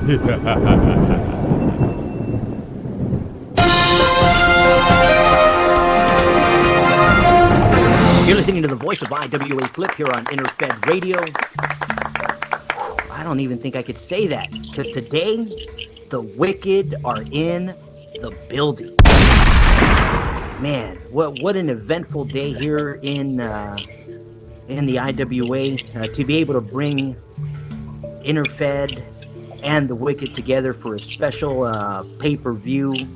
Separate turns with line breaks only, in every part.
You're listening to the voice of IWA Flip here on InterFed Radio. I don't even think I could say that, because today, the wicked are in the building. Man, what an eventful day here in the IWA, to be able to bring InterFed and the wicked together for a special pay-per-view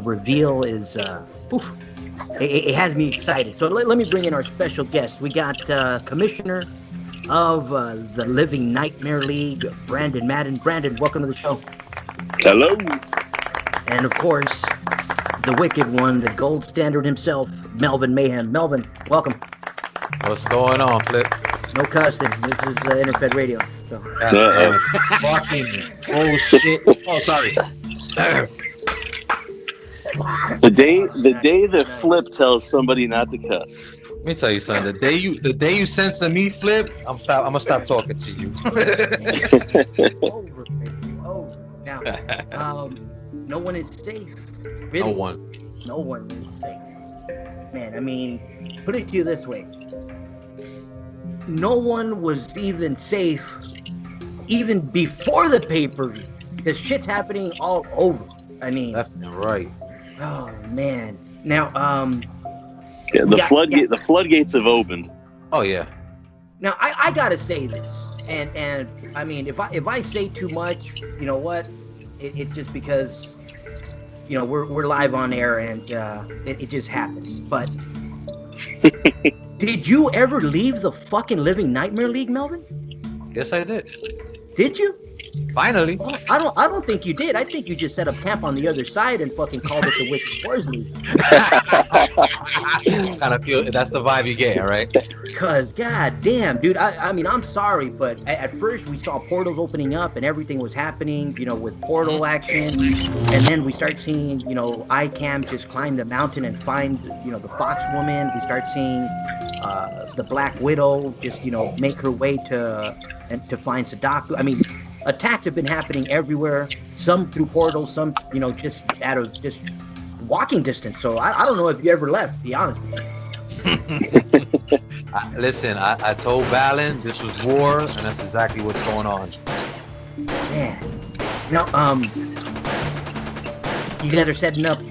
reveal is it has me excited. So let me bring in our special guest. We got Commissioner of the Living Nightmare League, Brandon Madden. Brandon, welcome to the show.
Hello.
And of course, the wicked one, the gold standard himself, Melvin Mayhem. Melvin, welcome.
What's going on, Flip?
No cussing. This is InterFed Radio. So.
Fucking bullshit. Oh, sorry.
The day that Flip tells somebody not to cuss.
Let me tell you something. The day you censor me, Flip, I'm gonna stop talking to you.
Over, baby. Over. Now, no one is safe. Really? No one is safe. Man, I mean, put it to you this way. No one was even safe even before the pay-per-view. Because shit's happening all over. I mean,
that's right.
Oh man. Now,
the floodgates have opened.
Oh yeah.
Now I gotta say this, and I mean, if I say too much, you know what? It's just because, you know, we're live on air and it just happens. But did you ever leave the fucking Living Nightmare League, Melvin?
Yes, I did. Did
you?
Finally.
Well, I don't think you did. I think you just set up camp on the other side and fucking called it the Wicked Wars League.
Kind of feel that's the vibe you get, right?
Cause god damn, dude. I mean, I'm sorry, but at first we saw portals opening up and everything was happening, you know, with portal action, and then we start seeing, you know, ICAM just climb the mountain and find, you know, the Fox Woman. We start seeing the Black Widow just, you know, make her way to find Sadaku. I mean, attacks have been happening everywhere, some through portals, some, you know, just out of just walking distance. So I don't know if you ever left, to be honest with you.
Listen, I told Valen this was war, and that's exactly what's going on.
Man. Now, you guys are setting up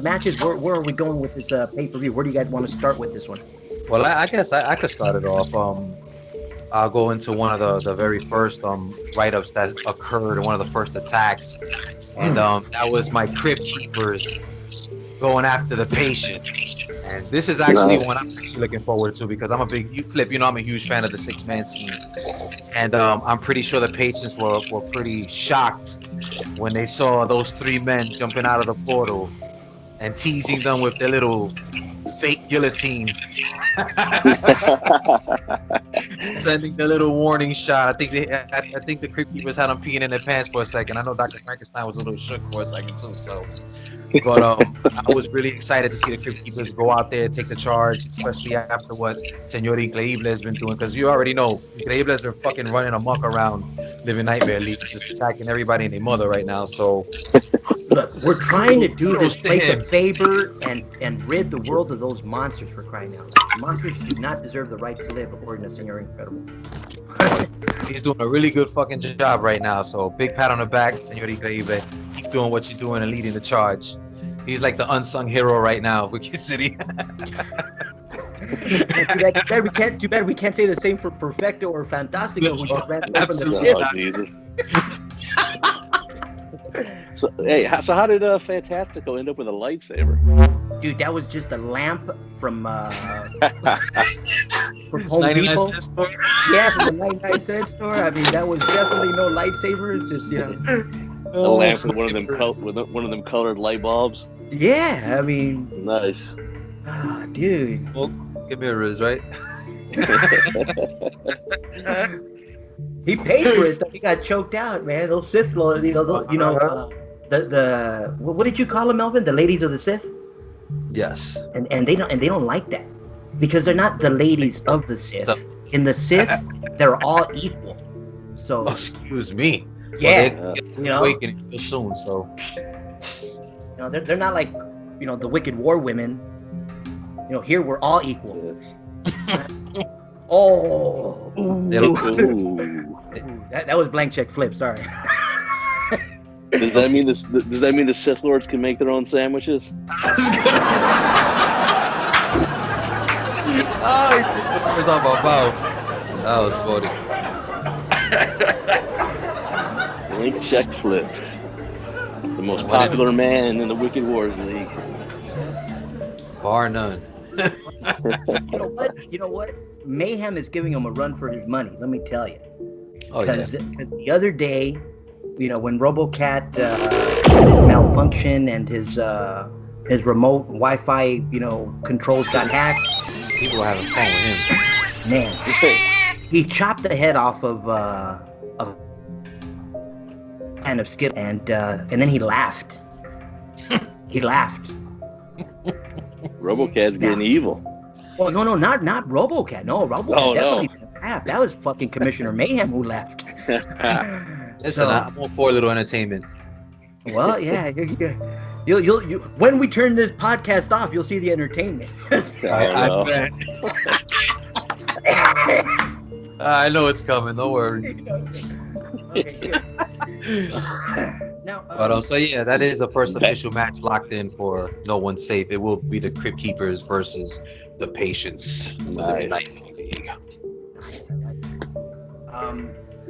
matches. Where are we going with this pay-per-view? Where do you guys want to start with this one?
Well, I guess I could start it off. I'll go into one of the very first write-ups that occurred, one of the first attacks, and that was my Crypt Keepers going after the patients. And this is actually one I'm actually looking forward to because I'm a big Flip. You know, I'm a huge fan of the six-man scene, and I'm pretty sure the patients were pretty shocked when they saw those three men jumping out of the portal and teasing them with their little fake guillotine. Sending the little warning shot. I think the Crypt Keepers had them peeing in their pants for a second. I know Dr. Frankenstein was a little shook for a second too. So, but I was really excited to see the Crypt Keepers go out there, take the charge, especially after what Senor Increíble has been doing. Because you already know Increíbles are fucking running amok around Living Nightmare League, just attacking everybody and their mother right now. So,
look, we're trying to do this place a favor and rid the world of those monsters, for crying out loud. Monsters do not deserve the right to live, according to Senor Incredible.
He's doing a really good fucking job right now. So big pat on the back, Senor Increíble. Keep doing what you're doing and leading the charge. He's like the unsung hero right now, Wicked City.
Too bad we can't say the same for Perfecto or Fantastico. Who just ran away from the
So how did Fantastico end up with a lightsaber?
Dude, that was just a lamp from Home Depot. Yeah, from the 99-cent store. I mean, that was definitely no lightsaber. It's just, you know,
a lamp with one of them colored light bulbs.
Yeah, I mean,
nice.
Ah, dude.
Well, give me a riz, right?
He paid for it. So he got choked out, man. Those Sith Lords, the what did you call them, Melvin? The ladies of the Sith.
Yes.
And they don't like that because they're not the ladies of the Sith. In the Sith, they're all equal. So
excuse me.
Yeah,
awakening real soon. So
they're not like the wicked war women. Here we're all equal. Oh,
Ooh.
that was blank check flip. Sorry.
Does that mean this? Does that mean the Sith Lords can make their own sandwiches?
Oh, he took the words off my mouth. That was funny.
Blank check flip. The most popular man in the Wicked Wars League.
Bar none.
You know what? Mayhem is giving him a run for his money. Let me tell you.
Oh yeah.
Because the other day, when RoboCat malfunctioned and his remote Wi-Fi, controls got hacked.
People were having fun with him.
Man, he chopped the head off of can of Skittles, and then he laughed. He laughed.
RoboCat's getting evil.
Well, no, not RoboCat. No, RoboCat definitely didn't laugh. That was fucking Commissioner Mayhem who laughed.
Listen, I'm all for a little entertainment.
Well, yeah. You when we turn this podcast off, you'll see the entertainment.
I bet.
I know it's coming. Don't worry.
Okay, now,
So yeah, that is the first official match locked in for No One's Safe. It will be the Crypt Keepers versus the Patients.
Nice.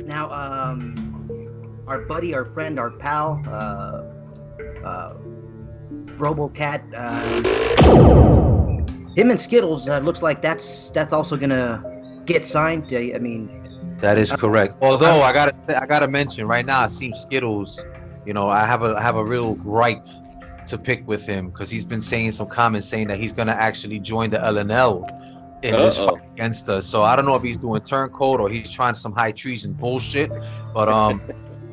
Now, our buddy, our friend, our pal, RoboCat, him and Skittles looks like that's also gonna get signed. I mean,
that is correct. Although I gotta mention right now, it seems Skittles, I have a real gripe to pick with him because he's been saying some comments saying that he's gonna actually join the LNL in this fight against us. So I don't know if he's doing turncoat or he's trying some high treason bullshit. But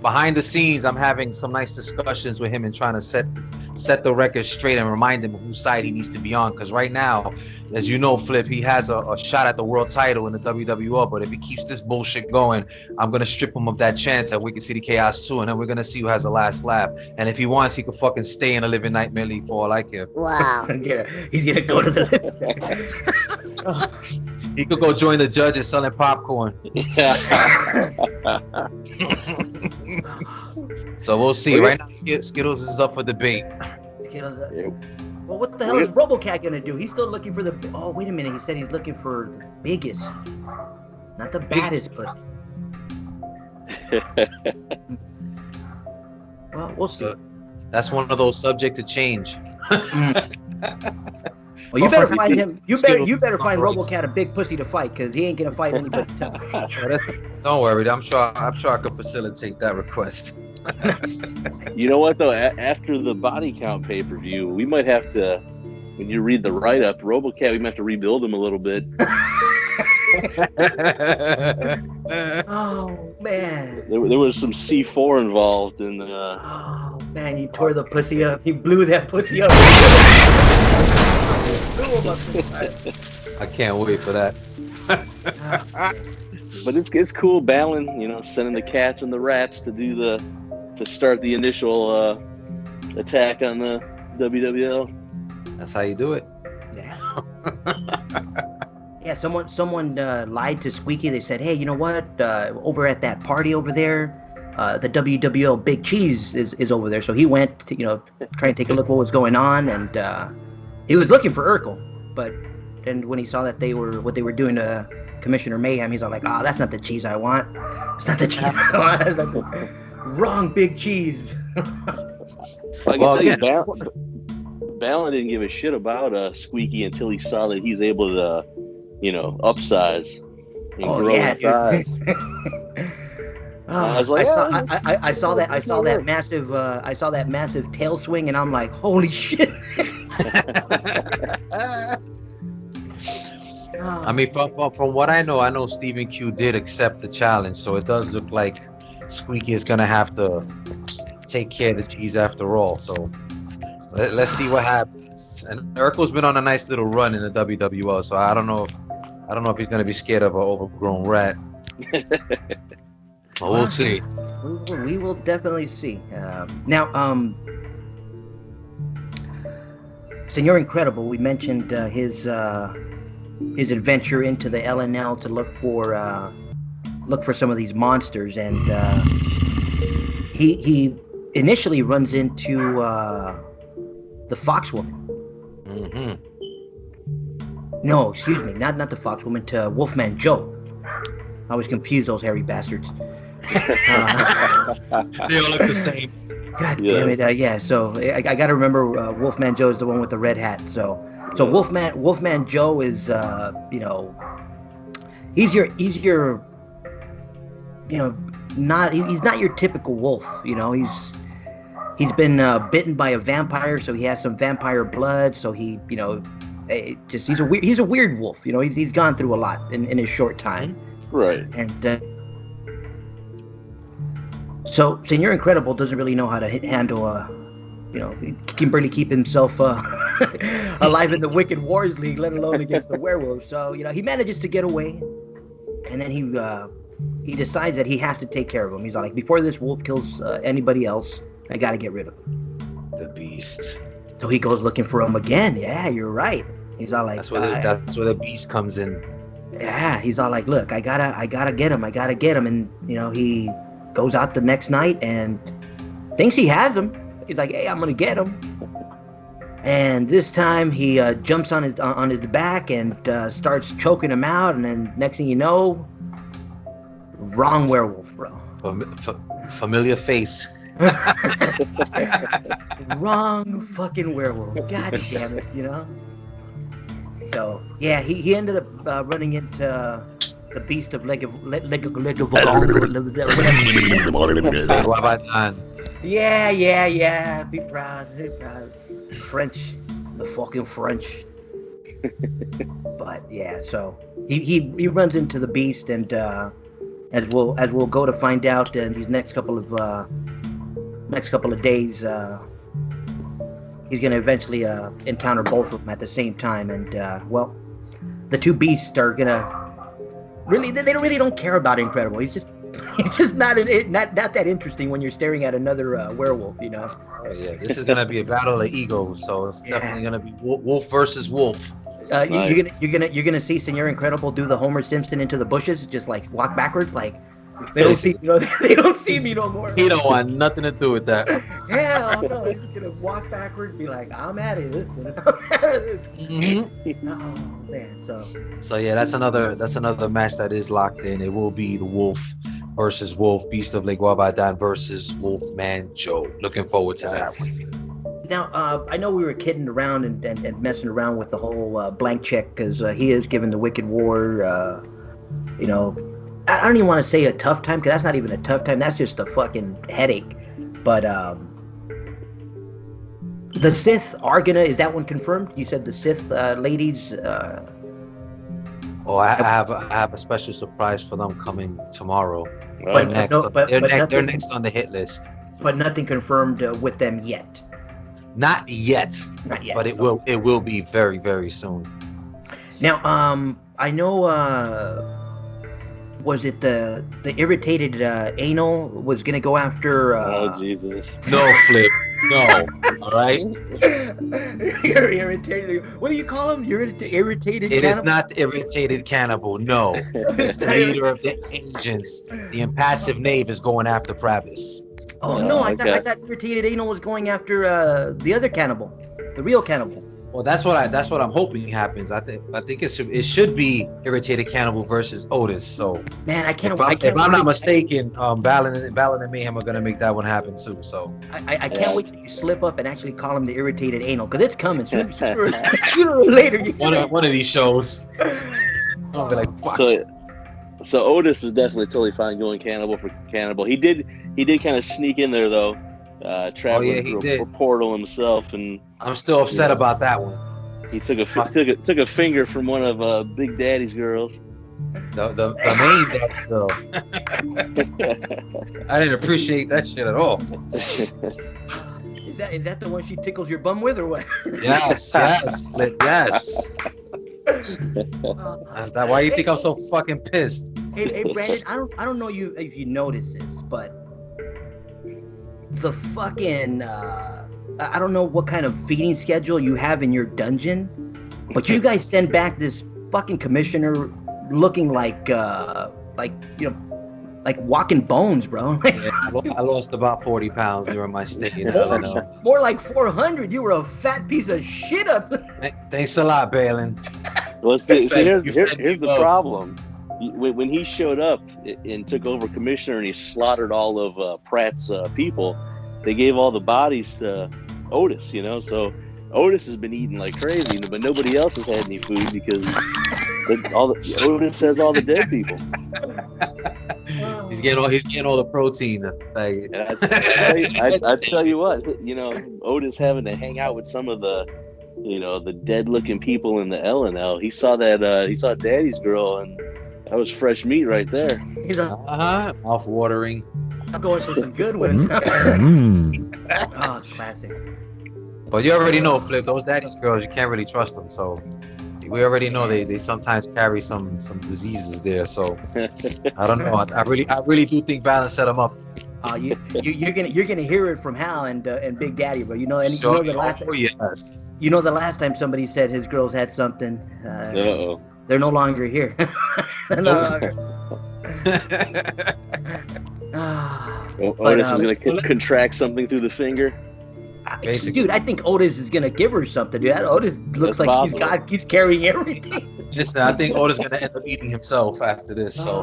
behind the scenes, I'm having some nice discussions with him and trying to set the record straight and remind him whose side he needs to be on. Because right now, as you know, Flip, he has a shot at the world title in the WWL. But if he keeps this bullshit going, I'm gonna strip him of that chance at Wicked City Chaos 2, and then we're gonna see who has the last laugh. And if he wants, he could fucking stay in a Living Nightmare League for all I care.
Wow.
Yeah, he's gonna go to the.
He could go join the judges selling popcorn. So we'll see. Right now, Skittles is up for debate.
Well, what the hell is RoboCat gonna do? He's still looking for the. Oh, wait a minute. He said he's looking for the biggest, not the baddest pussy. Well, we'll see.
That's one of those subject to change.
Well, you better find him. You better find RoboCat a big pussy to fight, because he ain't gonna fight anybody tough.
Don't worry, I'm sure I could facilitate that request.
You know what though? After the body count pay-per-view, we might have to, when you read the write-up, RoboCat, we might have to rebuild him a little bit.
Oh man!
There was some C4 involved in.
Oh man! He tore the pussy up. He blew that pussy up.
I can't wait for that.
But it's cool, Balin. Sending the cats and the rats to start the initial attack on the WWL.
That's how you do it.
Yeah. Yeah, someone lied to Squeaky. They said, "Hey, you know what? Over at that party over there, the WWL Big Cheese is over there." So he went to try and take a look what was going on, and he was looking for Urkel. But then when he saw that what they were doing to Commissioner Mayhem, he's all like, "Oh, that's not the cheese I want. It's not the cheese I want. It's not the wrong Big Cheese."
I can tell you, Balin didn't give a shit about Squeaky until he saw that he's able to, upsize and grow in size. I was like,
I saw that massive tail swing, and I'm like, holy shit.
I mean, from what I know Stephen Q did accept the challenge, so it does look like Squeaky is gonna have to take care of the cheese after all. So let's see what happens. And Urkel's been on a nice little run in the WWL, so I don't know if he's gonna be scared of an overgrown rat. But we'll see.
We will definitely see. Now, Senor Incredible, we mentioned his adventure into the LNL to look for some of these monsters, and he initially runs into the Fox Woman.
Mm-hmm.
No, excuse me, not the Fox Woman, to Wolfman Joe. I was confused, those hairy bastards.
They all look the same.
God damn it! Yeah, so I got to remember Wolfman Joe is the one with the red hat. So Wolfman Joe is he's your he's not your typical wolf. He's been bitten by a vampire, so he has some vampire blood. So he's a weird wolf. He's gone through a lot in his short time.
Right.
And so Senor Incredible doesn't really know how to handle he can barely keep himself alive in the Wicked Wars League, let alone against the werewolves. So he manages to get away, and then he decides that he has to take care of him. He's like, before this wolf kills anybody else, I got to get rid of him.
The beast.
So he goes looking for him again. Yeah, you're right. He's all like,
that's where the beast comes in.
Yeah, he's all like, look, I gotta get him, and he goes out the next night and thinks he has him. He's like, hey, I'm gonna get him. And this time he jumps on his back and starts choking him out, and then next thing you know, wrong werewolf, bro.
Familiar face.
Wrong fucking werewolf. God damn it, So yeah, he ended up running into the beast of Yeah. Be proud. French, the fucking French. But yeah, so he runs into the beast, and as we'll go to find out in these next couple of days, he's gonna eventually encounter both of them at the same time, and the two beasts are gonna really they don't care about Incredible. He's just not that interesting when you're staring at another werewolf, Oh,
yeah, this is gonna be a battle of egos, so it's definitely gonna be wolf versus wolf.
You're gonna see Senor Incredible do the Homer Simpson into the bushes, just like walk backwards, like they don't see they don't see me no more.
He don't want nothing to do with that.
Hell no, he's just gonna walk backwards, be like, I'm out of this.
Mm-hmm.
Oh man,
so yeah, that's another match that is locked in. It will be the Wolf versus Wolf, Beast of Lake Wabadan versus Wolfman Joe. Looking forward to that one.
Now, I know we were kidding around and messing around with the whole blank check, because he is given the Wicked War, I don't even want to say a tough time, because that's not even a tough time. That's just a fucking headache. But the Sith are gonna, is that one confirmed? You said the Sith ladies.
I have a special surprise for them coming tomorrow.
But
They're next on the hit list.
But nothing confirmed with them yet.
Not yet. But it will be very, very soon.
Now, I know. Was it the irritated anal was gonna go after?
Oh Jesus!
No, Flip. No. All right.
You're irritated. What do you call him? You're irritated.
It
cannibal?
is not the irritated cannibal. No, it's the leader of the agents. The impassive knave is going after Pravis.
Oh no! I thought irritated anal was going after the other cannibal, the real cannibal.
Well, that's what I'm hoping happens. I think it should be irritated cannibal versus Otis. So
man,
if I'm not mistaken, Balin and Mayhem are gonna make that one happen too. So
I can't wait till you slip up and actually call him the irritated anal, because it's coming sooner or later.
One of these shows. I'll be like, fuck.
So Otis is definitely totally fine going cannibal for cannibal. He did kind of sneak in there though. Traveling through a portal himself, and
I'm still upset about that one.
He took a finger from one of Big Daddy's girls.
The main girl. I didn't appreciate that shit at all.
Is that the one she tickles your bum with, or what?
Yes. That's why you think I'm so fucking pissed.
Hey, Brandon, I don't know if you noticed this, but the fucking I don't know what kind of feeding schedule you have in your dungeon, but you guys send back this fucking commissioner looking like like walking bones, bro.
Yeah, I lost about 40 pounds during my stay in
More like 400. You were a fat piece of shit up.
Thanks a lot, Balin.
Well, here's the problem. When he showed up and took over commissioner and he slaughtered all of Pratt's people, they gave all the bodies to Otis, you know. So Otis has been eating like crazy, but nobody else has had any food because Otis has all the dead people.
He's getting all the protein. Like,
I tell you what, you know, Otis having to hang out with some of the, you know, the dead looking people in the L&L. He saw Daddy's girl, and that was fresh meat right there.
He's
mouth watering.
Going for some good ones. Oh, classic.
But you already know, Flip, those Daddy's girls, you can't really trust them. So we already know they sometimes carry some diseases there. So I don't know. I really do think Balance set them up.
You're gonna hear it from Hal and Big Daddy, bro. You know, and
So,
you know the last time somebody said his girls had something. They're no longer here. They're no longer.
Otis is gonna contract something through the finger.
Basically.
Dude, I think Otis is gonna give her something, dude. Otis looks like he's carrying everything.
Listen, I think Otis is gonna end up eating himself after this. So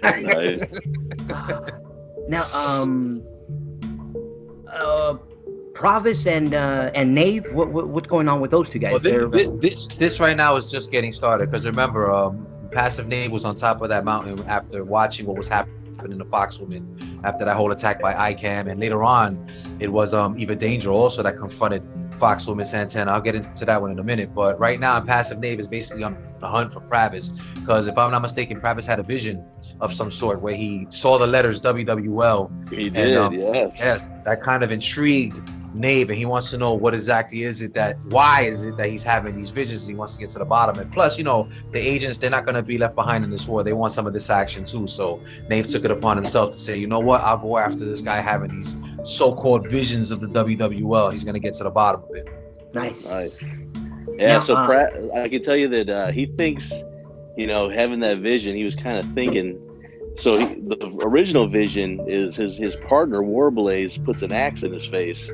Nice.
Now, Provis and Nave, what's going on with those two guys?
Well, this right now is just getting started because remember, Passive Nave was on top of that mountain after watching what was happening in the Foxwoman after that whole attack by ICAM, and later on it was Eva Danger also that confronted Foxwoman Santana. I'll get into that one in a minute, but right now Passive Nave is basically on the hunt for Pravis, because if I'm not mistaken, Pravis had a vision of some sort where he saw the letters WWL.
He did,
and,
yes.
Yes, that kind of intrigued Nave, and he wants to know why is it that he's having these visions. He wants to get to the bottom, and plus, you know, the agents, they're not going to be left behind in this war. They want some of this action too. So Nave took it upon himself to say, you know what, I'll go after this guy having these so-called visions of the WWL. He's going to get to the bottom of it.
Nice.
Yeah,
now,
so Pratt, I can tell you that he thinks, you know, having that vision, he was kind of thinking. So the original vision is his partner Warblaze puts an axe in his face.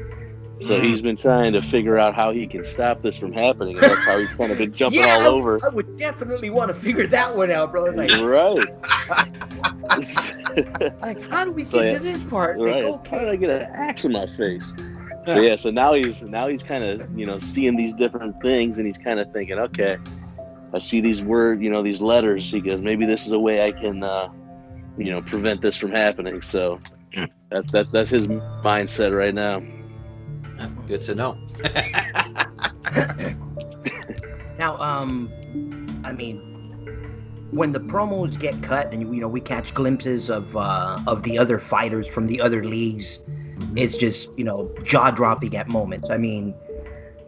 So he's been trying to figure out how he can stop this from happening, and that's how he's kind of been jumping all over.
I would definitely want to figure that one out, bro. Like,
right.
Like, how do we get to this part?
Right.
Like, okay.
How did I get an axe in my face? Yeah. So now he's kind of, you know, seeing these different things, and he's kind of thinking, okay, I see these these letters. He goes, maybe this is a way I can, you know, prevent this from happening. So that's his mindset right now.
Good to know.
Now, I mean, when the promos get cut and, you know, we catch glimpses of the other fighters from the other leagues, it's just, you know, jaw-dropping at moments. I mean,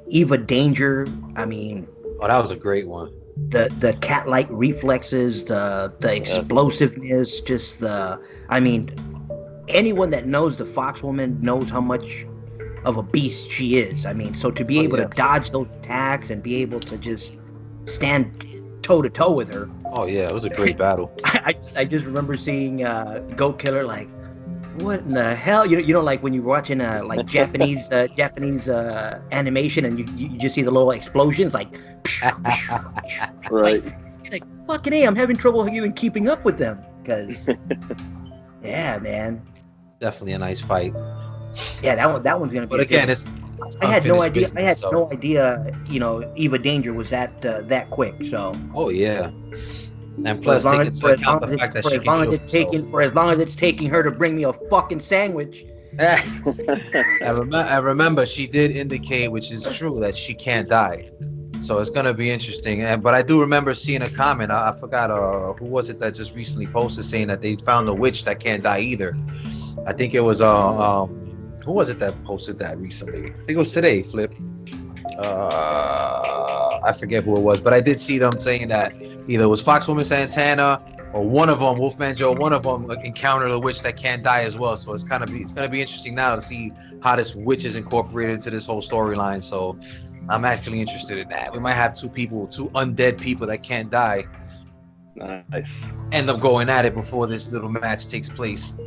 Eva Danger, I mean...
Oh, that was a great one.
The cat-like reflexes, the explosiveness, just I mean, anyone that knows the Foxwoman knows how much of a beast she is. I mean, so to be able to dodge those attacks and be able to just stand toe-to-toe with her.
Oh, yeah, it was a great battle.
I just remember seeing Goat Killer like, what in the hell? You know, like when you're watching like Japanese animation and you just see the little explosions, like,
right.
Like fucking A, I'm having trouble even keeping up with them because, yeah, man,
definitely a nice fight.
Yeah, that one's gonna be.
But again,
I had no idea. No idea. You know, Eva Danger was that quick. So.
Oh yeah. And plus,
for as long as it's taking her to bring me a fucking sandwich.
I remember she did indicate, which is true, that she can't die. So it's gonna be interesting. But I do remember seeing a comment. I forgot who was it that just recently posted saying that they found a witch that can't die either. I think it was who was it that posted that recently? I think it was today, Flip. I forget who it was, but I did see them saying that either it was Foxwoman Santana or one of them, Wolfman Joe, one of them encountered a witch that can't die as well. So it's gonna be interesting now to see how this witch is incorporated into this whole storyline. So I'm actually interested in that. We might have two undead people that can't die,
nice,
end up going at it before this little match takes place.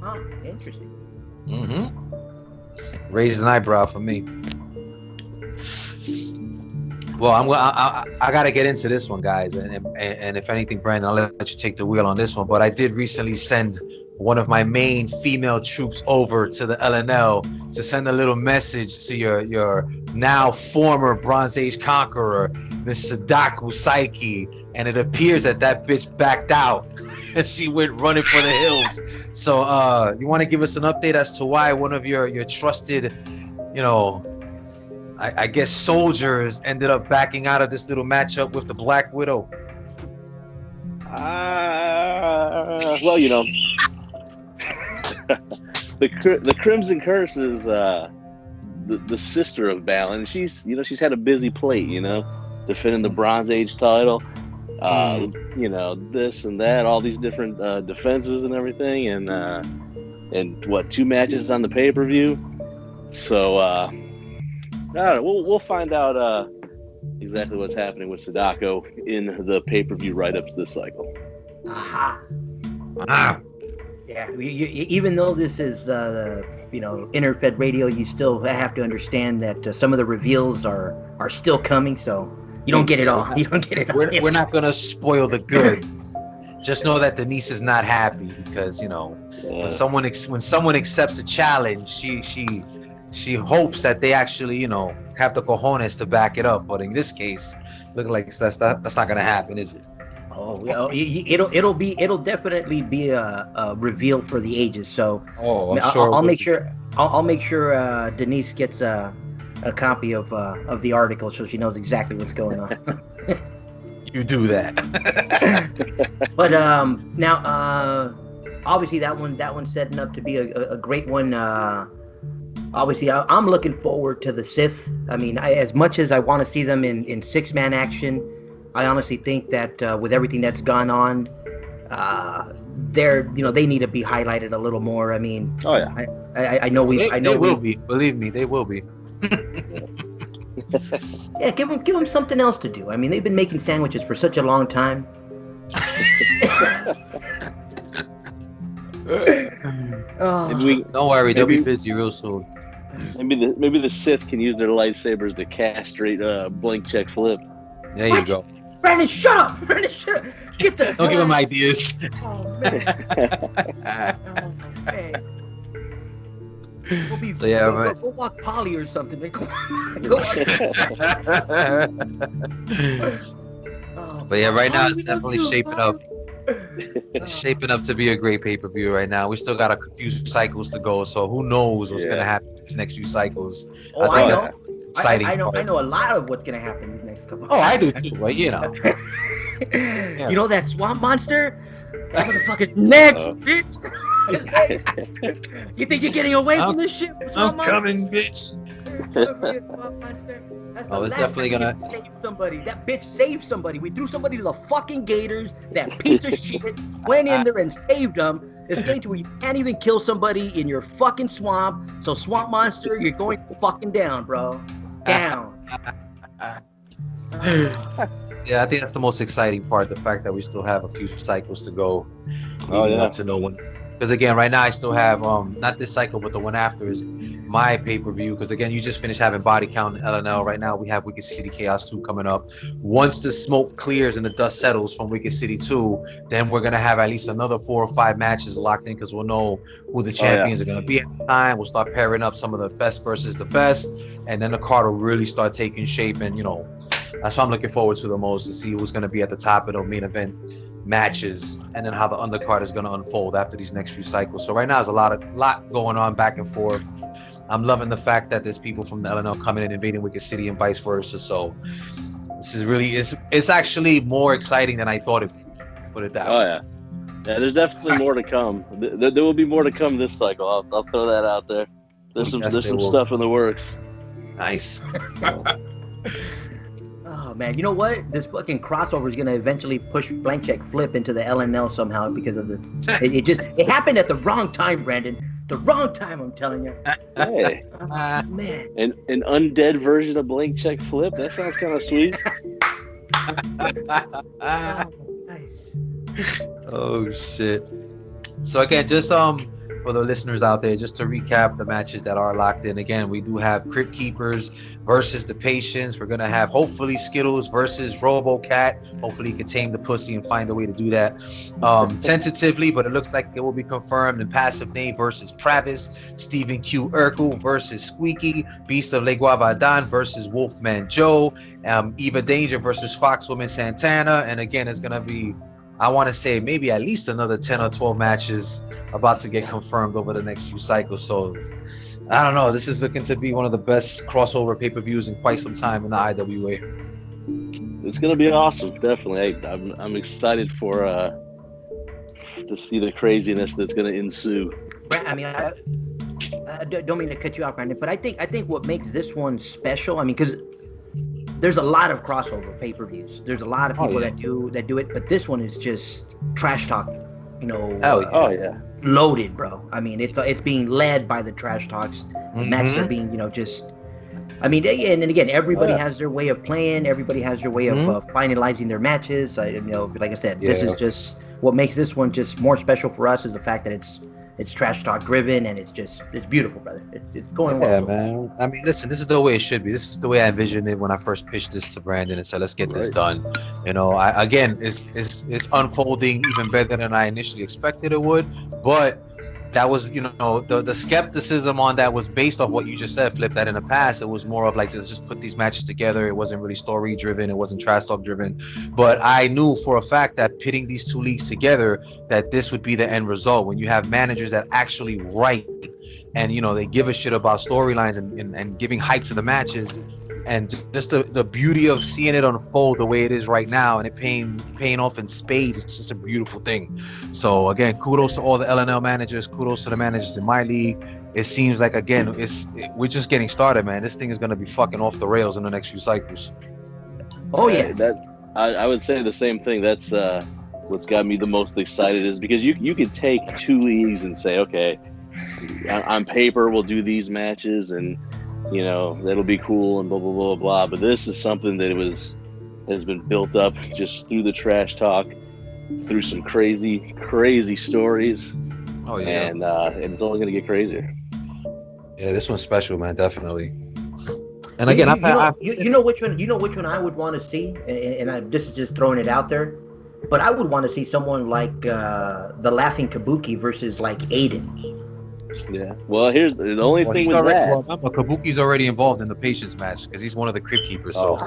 Oh, interesting.
Raised an eyebrow for me. Well, I gotta get into this one, guys, and if anything, Brandon, I'll let you take the wheel on this one. But I did recently send one of my main female troops over to the LNL to send a little message to your now former Bronze Age conqueror, Miss Sadako Saiki, and it appears that bitch backed out and she went running for the hills. So, you want to give us an update as to why one of your trusted, I guess soldiers ended up backing out of this little matchup with the Black Widow?
Well, the Crimson Curse is the sister of Balin. She's had a busy plate, defending the Bronze Age title, this and that, all these different defenses and everything, and what, 2 matches on the pay-per-view. So I don't know. We'll find out exactly what's happening with Sadako in the pay-per-view write-ups this cycle.
Aha. Yeah, even though this is Interfed Radio, you still have to understand that some of the reveals are still coming, so you don't get it all. You don't get it all.
We're not gonna spoil the goods. Just know that Denise is not happy because when someone accepts a challenge, she hopes that they actually have the cojones to back it up. But in this case, look like that's not gonna happen, is it?
Oh, well, it'll definitely be a reveal for the ages. So I'll make sure Denise gets a copy of the article so she knows exactly what's going on.
You do that.
But now obviously that one's setting up to be a great one. Obviously, I'm looking forward to the Sith. I mean, as much as I want to see them in 6-man action, I honestly think that with everything that's gone on, they need to be highlighted a little more. I mean,
oh yeah,
I know we
will be. Believe me, they will be.
Yeah, give them something else to do. I mean, they've been making sandwiches for such a long time.
Don't worry, they'll be busy real soon.
Maybe the Sith can use their lightsabers to castrate Blank Check Flip.
There you go.
Brandon, shut up! Get the
Don't give him ideas.
Oh man. Oh man. Go walk Polly or something. Go
But yeah, right now it's definitely shaping up. It's shaping up to be a great pay-per-view right now. We still got a few cycles to go, so who knows what's gonna happen in these next few cycles.
Oh, I know.
Exciting.
I know a lot of what's gonna happen in these next couple.
Oh, I do too, but
You know that swamp monster? That motherfucker's next, bitch. You think you're getting away from this shit?
I'm coming, bitch. It's definitely gonna
save somebody. That bitch saved somebody. We threw somebody to the fucking gators. That piece of shit went in there and saved them. It's getting to where you can't even kill somebody in your fucking swamp. So swamp monster, you're going fucking down, bro. Down.
Yeah, I think that's the most exciting part. The fact that we still have a few cycles to go. Up to no one. Because again, right now I still have not this cycle, but the one after is my pay-per-view. Because again, you just finished having Body Count in LNL. Right now we have Wicked City Chaos 2 coming up. Once the smoke clears and the dust settles from Wicked City 2, then we're gonna have at least another 4 or 5 matches locked in because we'll know who the champions are gonna be at the time. We'll start pairing up some of the best versus the best, and then the card will really start taking shape. And that's what I'm looking forward to the most, to see who's gonna be at the top of the main event matches, and then how the undercard is going to unfold after these next few cycles. So right now there's a lot going on back and forth. I'm loving the fact that there's people from the LNL coming in and invading Wicked City and vice versa. So this is really it's actually more exciting than I thought it would. Put it that way.
Oh yeah, there's definitely more to come. There will be more to come this cycle. I'll throw that out there. There's some stuff in the works.
Nice.
Oh man, you know what? This fucking crossover is gonna eventually push Blank Check Flip into the LNL somehow because of this. It happened at the wrong time, Brandon. The wrong time, I'm telling you.
Hey,
man.
An undead version of Blank Check Flip. That sounds kind of sweet.
Oh, nice.
Oh shit. So again, just for the listeners out there, just to recap the matches that are locked in. Again, we do have Crypt Keepers versus the Patients. We're gonna have hopefully Skittles versus RoboCat. Hopefully he can tame the pussy and find a way to do that. Tentatively, but it looks like it will be confirmed in Passive Name versus Travis, Stephen Q. Urkel versus Squeaky, Beast of Le Guavadan versus Wolfman Joe, Eva Danger versus Foxwoman Santana, and again, it's gonna be, I want to say, maybe at least another 10 or 12 matches about to get confirmed over the next few cycles. So I don't know. This is looking to be one of the best crossover pay-per-views in quite some time in the IWA.
It's gonna be awesome, definitely. I'm excited for to see the craziness that's gonna ensue.
I mean, I don't mean to cut you off, Brandon, but I think what makes this one special, I mean, because there's a lot of crossover pay-per-views. There's a lot of people that do it, but this one is just trash talk, you know. Loaded, bro. I mean, it's being led by the trash talks. The matches are being, you know, just. I mean, and again, everybody has their way of playing. Everybody has their way of finalizing their matches. You know, like I said, this is just what makes this one just more special for us is the fact that it's trash talk driven and it's beautiful, brother. It's going well.
Yeah, man. I mean, listen, this is the way it should be. This is the way I envisioned it when I first pitched this to Brandon and said, let's get this done. You know, it's unfolding even better than I initially expected it would. But that was, you know, the skepticism on that was based off what you just said, Flip, that in the past it was more of like, let's just put these matches together. It wasn't really story driven, it wasn't trash talk driven, but I knew for a fact that pitting these two leagues together, that this would be the end result. When you have managers that actually write and, you know, they give a shit about storylines and giving hype to the matches, and just the beauty of seeing it unfold the way it is right now and it paying off in spades, it's just a beautiful thing. So again, kudos to all the LNL managers, kudos to the managers in my league. It seems like, again, we're just getting started, man. This thing is going to be fucking off the rails in the next few cycles.
Oh yeah,
I would say the same thing. That's what's got me the most excited, is because you could take two leagues and say, okay, on paper we'll do these matches and, you know, that'll be cool and blah blah blah blah. But this is something that has been built up just through the trash talk, through some crazy stories. Oh yeah, and it's only gonna get crazier.
Yeah, this one's special, man, definitely. And again,
you know which one I would want to see, and this is just throwing it out there, but I would want to see someone like the Laughing Kabuki versus like Aiden.
Yeah. Well, here's the only thing with that.
But Kabuki's already involved in the Patience match because he's one of the Crypt Keepers. So.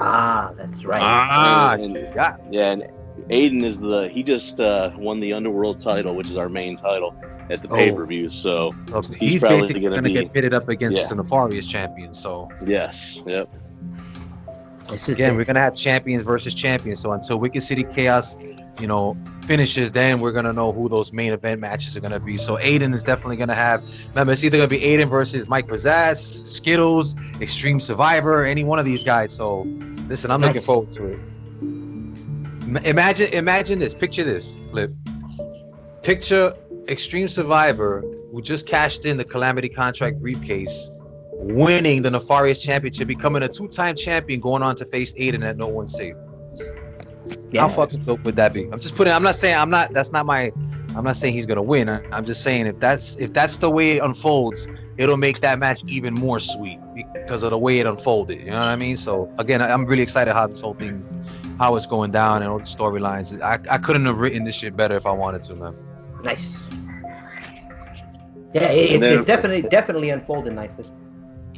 That's right.
And Aiden is he just won the Underworld title, which is our main title at the pay-per-view. So
he's probably going to get pitted up against the Nefarious champion. So
yes, yep.
Again, we're going to have champions versus champions. So until Wicked City Chaos, you know, finishes, then we're going to know who those main event matches are going to be. So Aiden is definitely going to have, remember, it's either going to be Aiden versus Mike Pizzazz, Skittles, Extreme Survivor, any one of these guys. So listen, I'm looking forward to it. Imagine this. Picture this, Flip. Picture Extreme Survivor, who just cashed in the Calamity Contract briefcase, winning the Nefarious Championship, becoming a 2-time champion, going on to face Aiden at No One's Safe. Yeah. How fucking dope would that be? I'm not saying he's gonna win. I'm just saying if that's the way it unfolds, it'll make that match even more sweet because of the way it unfolded. You know what I mean? So again, I'm really excited how this whole thing, how it's going down and all the storylines. I couldn't have written this shit better if I wanted to, man.
Nice. Yeah, it's definitely unfolding nicely.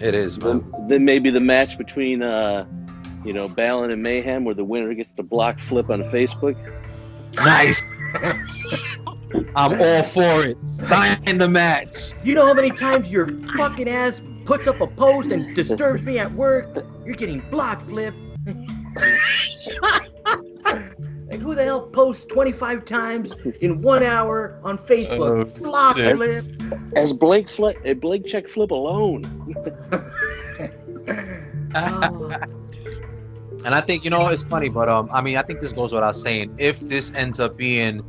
It is, man.
Then maybe the match between Balin and Mayhem, where the winner gets to block Flip on Facebook.
Nice. I'm all for it. Sign the match.
You know how many times your fucking ass puts up a post and disturbs me at work? You're getting blocked, Flip. Like, who the hell posts 25 times in 1 hour on Facebook? Block, Flip.
As Blank Check Flip alone.
And I think, it's funny, but I mean, I think this goes without saying. If this ends up being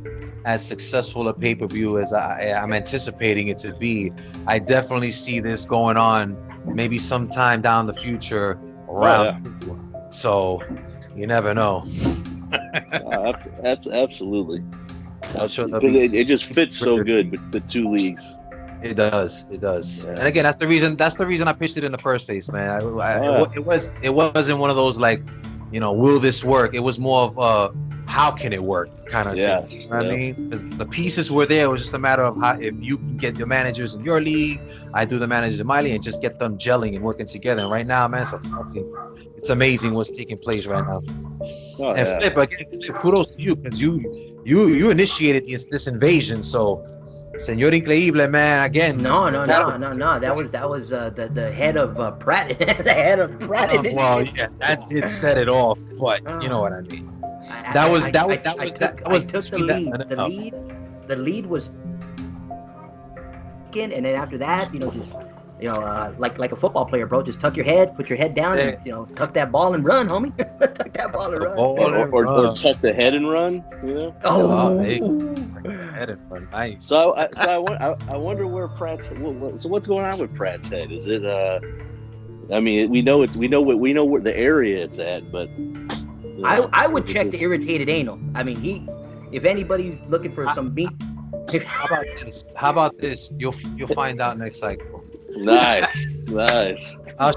as successful a pay-per-view as I'm anticipating it to be, I definitely see this going on maybe sometime down the future around. So you never know.
Absolutely.
I'm sure
it just fits so good with the two leagues.
It does. Yeah. And again, that's the reason I pitched it in the first place, man. It wasn't one of those like, will this work? It was more of how can it work kind of thing. You know what I mean? Because the pieces were there. It was just a matter of how, if you can get your managers in your league, I do the managers in my league, and just get them gelling and working together. And right now, man, it's amazing what's taking place right now. Flip, again, kudos to you, because you initiated this invasion. So, Señor Increíble, man, again.
No. That was the head of Pratt. The head of Pratt.
Well, yeah, that did set it off, but you know what I mean. I took
the lead. The lead was, and then after that, just like a football player, bro. Just tuck your head, put your head down, and tuck that ball and run, homie. Tuck that ball and run.
Or tuck the head and run.
Head and run, nice.
So I wonder where Pratt's. So what's going on with Pratt's head? Is it? I mean, we know where the area it's at, but.
I would check the irritated anal. I mean, if anybody's looking for some meat.
How about this? You'll find out next cycle.
Nice.
I'll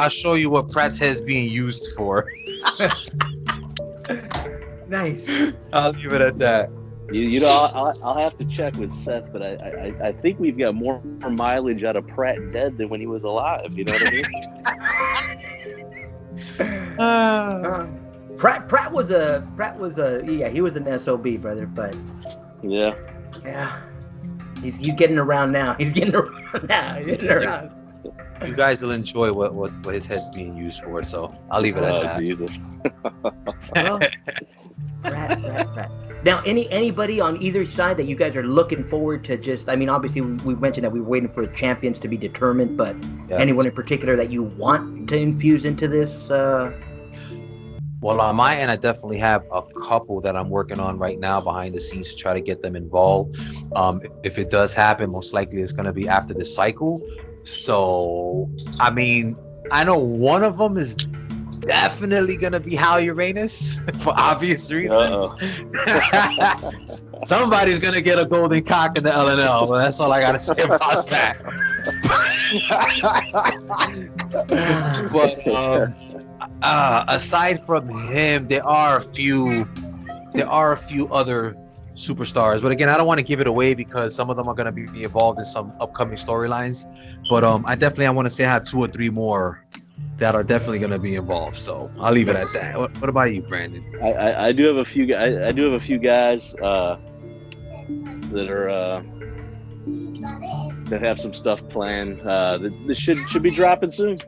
show you what Pratt's head's being used for.
Nice.
I'll leave it at that.
I'll have to check with Seth, but I think we've got more mileage out of Pratt dead than when he was alive. You know what I mean?
Pratt was he was an SOB, brother, but
yeah,
he's getting around now. You
guys will enjoy what his head's being used for, so I'll leave it at that.
Jesus.
Well, Pratt. Now, anybody on either side that you guys are looking forward to? Just, I mean, obviously we mentioned that we were waiting for the champions to be determined, but anyone in particular that you want to infuse into this?
Well, on my end, I definitely have a couple that I'm working on right now behind the scenes to try to get them involved. If it does happen, most likely it's going to be after this cycle. So, I mean, I know one of them is definitely going to be Hal Uranus for obvious reasons. Somebody's going to get a golden cock in the LNL, but that's all I got to say about that. But, aside from him, there are a few other superstars, but again, I don't want to give it away because some of them are going to be involved in some upcoming storylines. But I want to say I have 2 or 3 more that are definitely going to be involved. So I'll leave it at that. What about you, Brandon?
I do have a few guys. I do have a few guys that are that have some stuff planned. This should be dropping soon.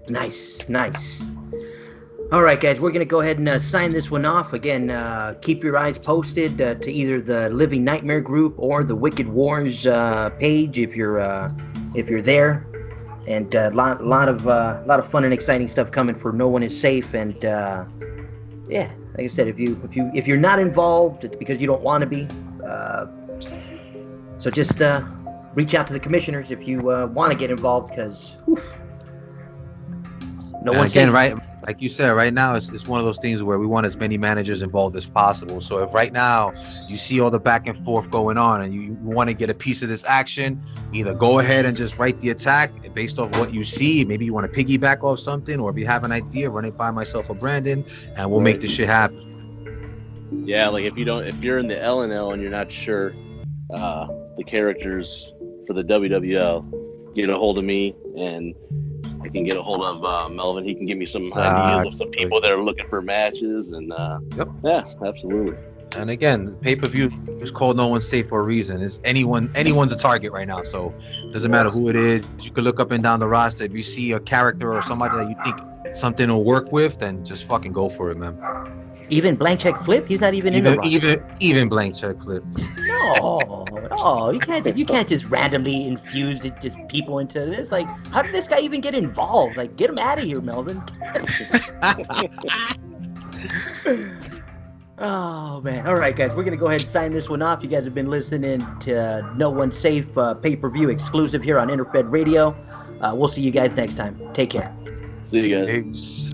Nice. All right, guys, we're going to go ahead and sign this one off. Again, keep your eyes posted to either the Living Nightmare group or the Wicked Wars page if you're there. And a lot of fun and exciting stuff coming for No One Is Safe. And like I said, if you're not involved, it's because you don't want to be. So just reach out to the commissioners if you want to get involved, because no one's
again, right? Like you said, right now it's one of those things where we want as many managers involved as possible. So if right now you see all the back and forth going on and you want to get a piece of this action, either go ahead and just write the attack based off what you see. Maybe you want to piggyback off something, or if you have an idea, run it by myself or Brandon, and we'll make this shit happen.
Yeah, like if you're in the LNL and you're not sure the characters for the WWL, get a hold of me and I can get a hold of Melvin. He can give me some ideas of some people that are looking for matches, and yeah, absolutely.
And again, the pay-per-view is called No One's Safe for a reason. It's anyone's a target right now, so it doesn't matter who it is. You can look up and down the roster. If you see a character or somebody that you think something will work with, then just fucking go for it, man.
Even Blank Check Flip, he's not even in the roster.
Even Blank Check Flip.
No, you can't just randomly infuse just people into this. Like, how did this guy even get involved? Like, get him out of here, Melvin. Oh man! All right, guys, we're gonna go ahead and sign this one off. You guys have been listening to No One Safe pay-per-view exclusive here on Interfed Radio. We'll see you guys next time. Take care.
See you guys.
Peace.